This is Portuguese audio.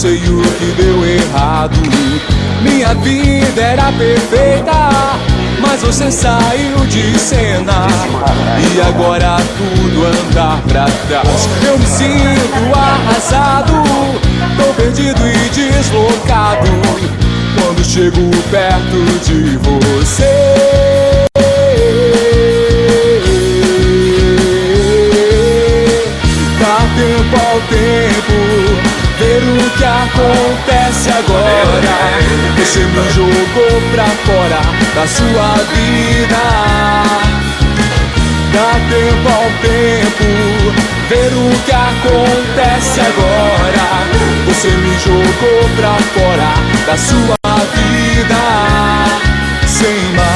sei o que deu errado. Minha vida era perfeita, mas você saiu de cena e agora tudo anda pra trás. Eu me sinto arrasado, tô perdido e deslocado quando chego perto de você. Dá tempo ao tempo, ver o que acontece agora. Você me jogou pra fora da sua vida. Dá tempo ao tempo, ver o que acontece agora. Você me jogou pra fora da sua vida, sem mais.